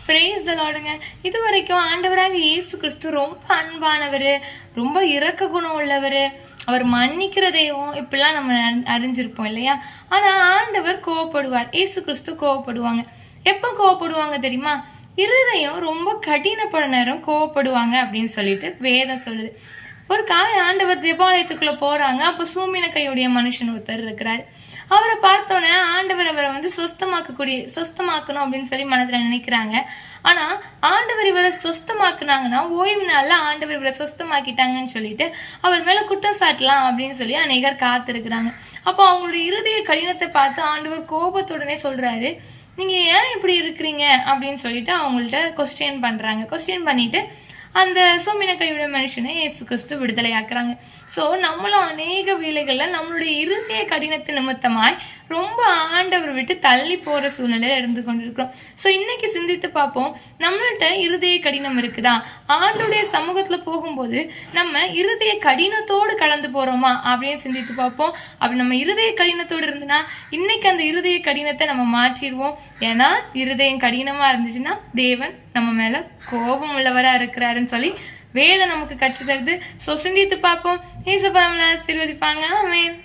Brace த லார்டுங்க. இது வரைக்கும் ஆண்டவராக இயேசு கிறிஸ்து ரொம்ப அன்பானவர், ரொம்ப இரக்க குணம் உள்ளவர், அவர் மன்னிக்கிறதையும் இப்படிலாம் நம்ம அறிஞ்சிருப்போம் இல்லையா? ஆனா ஆண்டவர் கோவப்படுவார். இயேசு கிறிஸ்து கோவப்படுவாங்க. எப்ப கோவப்படுவாங்க தெரியுமா? இருதயம் ரொம்ப கடினப்பட நேரம் கோவப்படுவாங்க அப்படின்னு சொல்லிட்டு வேதம் சொல்லுது. ஒரு ஆண்டவர் தேவாலயத்துக்குள்ள போறாங்க. அப்ப சூமின கையுடைய மனுஷன் ஒருத்தர் இருக்கிறாரு. அவரை பார்த்தோன்னே ஆண்டவர் அவரை சொஸ்தமாக்கணும் அப்படின்னு சொல்லி மனதுல நினைக்கிறாங்க. ஆனா ஆண்டவர் இவரை சொஸ்தமாக்குனாங்கன்னா ஓய்வு நாள்ல ஆண்டவர் இவரை சொஸ்தமாக்கிட்டாங்கன்னு சொல்லிட்டு அவர் மேல குற்றம் சாட்டலாம் அப்படின்னு சொல்லி அநேகர் காத்திருக்கிறாங்க. அப்போ அவங்களுடைய இருதய கடினத்தை பார்த்து ஆண்டவர் கோபத்துடனே சொல்றாரு, நீங்க ஏன் இப்படி இருக்கிறீங்க அப்படின்னு சொல்லிட்டு அவங்கள்ட்ட கொஸ்டின் பண்ணிட்டு அந்த சூமின கையுடைய மனுஷனை இயேசு கிறிஸ்து விடுதலை ஆக்குறாங்க. ஸோ நம்மளும் அநேக வேலைகள்ல நம்மளுடைய இருதய கடினத்து நிமித்தமாய் ரொம்ப ஆண்டவர் விட்டு தள்ளி போற சூழ்நிலையில இருந்து கொண்டிருக்கிறோம். ஸோ இன்னைக்கு சிந்தித்து பார்ப்போம், நம்மள்ட்ட இருதய கடினம் இருக்குதா? ஆண்டுடைய சமூகத்துல போகும்போது நம்ம இருதய கடினத்தோடு கடந்து போறோமா அப்படின்னு சிந்தித்து பார்ப்போம். அப்படி நம்ம இருதய கடினத்தோடு இருந்துன்னா இன்னைக்கு அந்த இருதய கடினத்தை நம்ம மாற்றிடுவோம். ஏன்னா இருதயம் கடினமா இருந்துச்சுன்னா தேவன் நம்ம மேல கோபம் உள்ளவரா இருக்கிறாருன்னு சொல்லி வேதம் நமக்கு கற்றுத்தருது. ஸோ சிந்தித்து பார்ப்போம். ஏசப்பா நம்மளை ஆசீர்வதிப்பாங்க. ஆமென்.